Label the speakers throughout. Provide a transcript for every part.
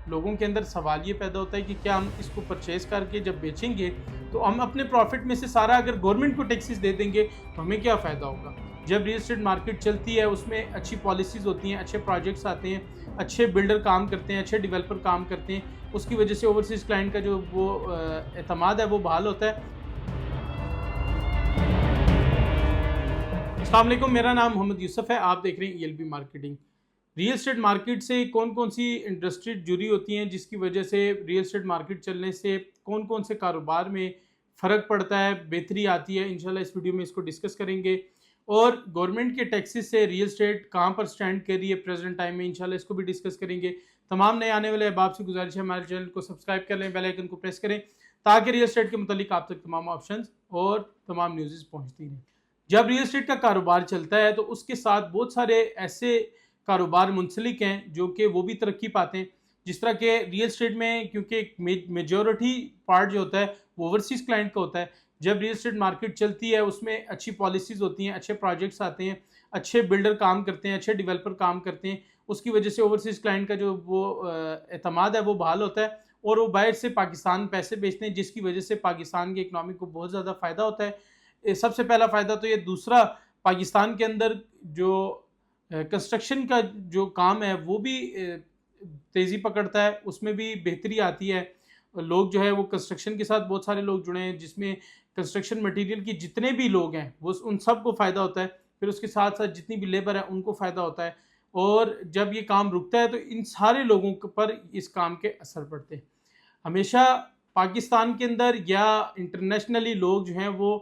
Speaker 1: लोगों के अंदर सवाल ये पैदा होता है कि क्या हम इसको परचेज़ करके जब बेचेंगे तो हम अपने प्रॉफिट में से सारा अगर गवर्नमेंट को टैक्सेस दे देंगे तो हमें क्या फ़ायदा होगा। जब रियल एस्टेट मार्केट चलती है उसमें अच्छी पॉलिसीज़ होती हैं, अच्छे प्रोजेक्ट्स आते हैं, अच्छे बिल्डर काम करते हैं, अच्छे डेवलपर काम करते हैं, उसकी वजह से ओवरसीज़ क्लाइंट का जो वो एतमाद है वो बहाल होता है। अस्सलाम वालेकुम, मेरा नाम मोहम्मद यूसुफ है। आप देख रहे हैं ईएलबी मार्केटिंग। रियल एस्टेट मार्केट से कौन कौन सी इंडस्ट्री जुड़ी होती हैं जिसकी वजह से रियल एस्टेट मार्केट चलने से कौन कौन से कारोबार में फ़र्क पड़ता है, बेहतरी आती है, इंशाल्लाह इस वीडियो में इसको डिस्कस करेंगे। और गवर्नमेंट के टैक्सेस से रियल एस्टेट कहाँ पर स्टैंड कर रही है प्रेजेंट टाइम में, इंशाल्लाह इसको भी डिस्कस करेंगे। तमाम नए आने वाले अहबाब से गुजारिश है हमारे चैनल को सब्सक्राइब कर लें, बेल आइकन को प्रेस करें ताकि रियल एस्टेट के मुतालिक आप तक तमाम ऑप्शन और तमाम न्यूज़ पहुँचती रहें। जब रियल एस्टेट का कारोबार चलता है तो उसके साथ बहुत सारे ऐसे कारोबार मुंसलिक हैं जो कि वो भी तरक्की पाते हैं। जिस तरह के रियल एस्टेट में क्योंकि मेजॉरिटी पार्ट जो होता है वो ओवरसीज़ क्लाइंट का होता है। जब रियल एस्टेट मार्केट चलती है उसमें अच्छी पॉलिसीज़ होती हैं, अच्छे प्रोजेक्ट्स आते हैं, अच्छे बिल्डर काम करते हैं, अच्छे डेवलपर काम करते हैं, उसकी वजह से ओवरसीज़ क्लाइंट का जो वो एतमाद है वो बहाल होता है और वो बाहर से पाकिस्तान पैसे भेजते हैं जिसकी वजह से पाकिस्तान की इकनॉमी को बहुत ज़्यादा फ़ायदा होता है। सबसे पहला फ़ायदा तो ये। दूसरा, पाकिस्तान के अंदर जो कंस्ट्रक्शन का जो काम है वो भी तेज़ी पकड़ता है, उसमें भी बेहतरी आती है। लोग जो है वो कंस्ट्रक्शन के साथ बहुत सारे लोग जुड़े हैं जिसमें कंस्ट्रक्शन मटेरियल की जितने भी लोग हैं वो उन सबको फ़ायदा होता है। फिर उसके साथ साथ जितनी भी लेबर है उनको फ़ायदा होता है और जब ये काम रुकता है तो इन सारे लोगों पर इस काम के असर पड़ते हैं। हमेशा पाकिस्तान के अंदर या इंटरनेशनली लोग जो हैं वो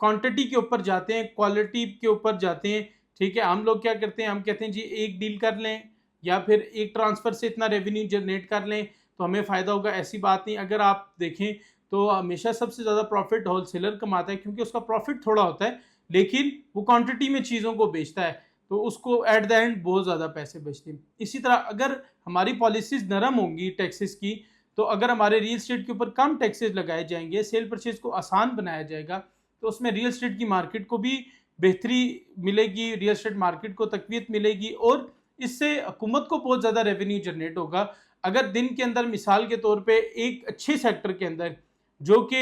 Speaker 1: क्वांटिटी के ऊपर जाते हैं, क्वालिटी के ऊपर जाते हैं। ठीक है, हम लोग क्या करते हैं, हम कहते हैं जी एक डील कर लें या फिर एक ट्रांसफ़र से इतना रेवेन्यू जनरेट कर लें तो हमें फ़ायदा होगा। ऐसी बात नहीं। अगर आप देखें तो हमेशा सबसे ज़्यादा प्रॉफिट होलसेलर कमाता है क्योंकि उसका प्रॉफिट थोड़ा होता है लेकिन वो क्वांटिटी में चीज़ों को बेचता है तो उसको एट द एंड बहुत ज़्यादा पैसे बचते हैं। इसी तरह अगर हमारी पॉलिसीज़ नरम होंगी टैक्सेस की, तो अगर हमारे रियल एस्टेट के ऊपर कम टैक्सेस लगाए जाएंगे, सेल परचेज को आसान बनाया जाएगा, तो उसमें रियल एस्टेट की मार्केट को भी बेहतरी मिलेगी, रियल एस्टेट मार्केट को तकवीत मिलेगी और इससे हुकूमत को बहुत ज़्यादा रेवेन्यू जनरेट होगा। अगर दिन के अंदर मिसाल के तौर पे एक अच्छे सेक्टर के अंदर जो कि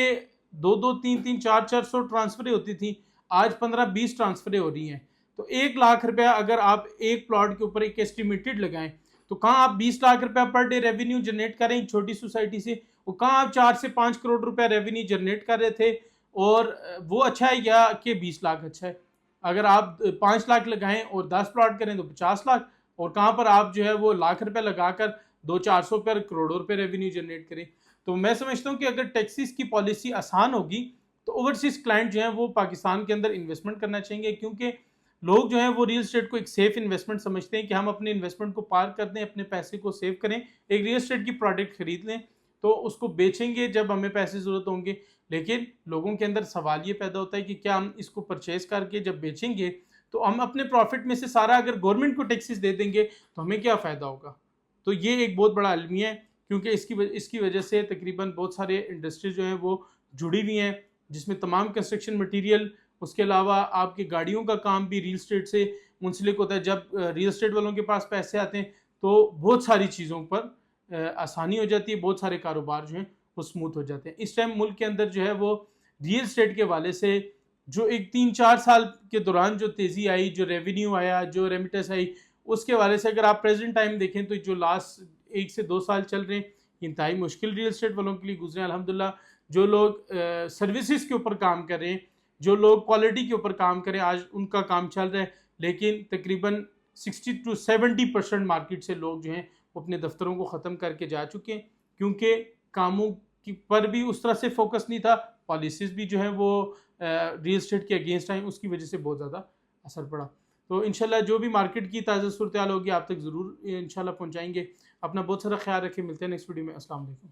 Speaker 1: 2-2, 3-3, 4-400 ट्रांसफ़रें होती थी, आज 15-20 ट्रांसफ़रें हो रही हैं। तो 1 लाख रुपया अगर आप एक प्लॉट के ऊपर एक एस्टिमेटेड लगाएं तो कहाँ आप 20 लाख रुपया पर डे रेवेन्यू जनरेट करें एक छोटी सोसाइटी से, वो कहाँ आप 4 से 5 करोड़ रुपया रेवेन्यू जनरेट कर रहे थे। और वो अच्छा है या कि 20 लाख अच्छा है। अगर आप 5 लाख लगाएं और 10 प्लॉट करें तो 50 लाख, और कहाँ पर आप जो है वो लाख रुपए लगाकर 200-400 पर करोड़ों रुपए रेवेन्यू जनरेट करें। तो मैं समझता हूँ कि अगर टैक्सेस की पॉलिसी आसान होगी तो ओवरसीज क्लाइंट जो है वो पाकिस्तान के अंदर इन्वेस्टमेंट करना चाहेंगे क्योंकि लोग जो हैं वो रियल एस्टेट को एक सेफ इन्वेस्टमेंट समझते हैं कि हम अपने इन्वेस्टमेंट को पार कर दें, अपने पैसे को सेव करें, एक रियल एस्टेट की प्रोडक्ट खरीद लें तो उसको बेचेंगे जब हमें पैसे ज़रूरत होंगे। लेकिन लोगों के अंदर सवाल ये पैदा होता है कि क्या हम इसको परचेज़ करके जब बेचेंगे तो हम अपने प्रॉफिट में से सारा अगर गवर्नमेंट को टैक्सेस दे देंगे तो हमें क्या फ़ायदा होगा। तो ये एक बहुत बड़ा अलमिया है क्योंकि इसकी वजह से तकरीबन बहुत सारे इंडस्ट्री जो हैं वो जुड़ी हुई हैं जिसमें तमाम कंस्ट्रक्शन मटीरियल, उसके अलावा आपकी गाड़ियों का काम भी रियल एस्टेट से मुंसलिक होता है। जब रियल एस्टेट वालों के पास पैसे आते हैं तो बहुत सारी चीज़ों पर आसानी हो जाती है, बहुत सारे कारोबार जो हैं वो स्मूथ हो जाते हैं। इस टाइम मुल्क के अंदर जो है वो रियल एस्टेट के वाले से जो एक 3-4 साल के दौरान जो तेज़ी आई, जो रेवेन्यू आया, जो रेमिटेंस आई, उसके वाले से अगर आप प्रेजेंट टाइम देखें तो जो लास्ट 1 से 2 साल चल रहे हैं इंतहाई मुश्किल रियल एस्टेट वालों के लिए गुजरे अल्हम्दुलिल्लाह। जो लोग सर्विसेज के ऊपर काम कर रहे हैं, जो लोग क्वालिटी के ऊपर काम करें, आज उनका काम चल रहा है। लेकिन तकरीबन 60 से 70% मार्केट से लोग जो हैं वो अपने दफ्तरों को ख़त्म करके जा चुके हैं क्योंकि कामों की पर भी उस तरह से फोकस नहीं था, पॉलिसीज़ भी जो है वो रियल एस्टेट के अगेंस्ट आई, उसकी वजह से बहुत ज़्यादा असर पड़ा। तो इंशाल्लाह जो भी मार्केट की ताज़ा सूरत हाल होगी आप तक ज़रूर इंशाल्लाह पहुँचाएँगे। अपना बहुत सारा ख्याल रखें, मिलते हैं नेक्स्ट वीडियो में। अस्सलाम वालेकुम।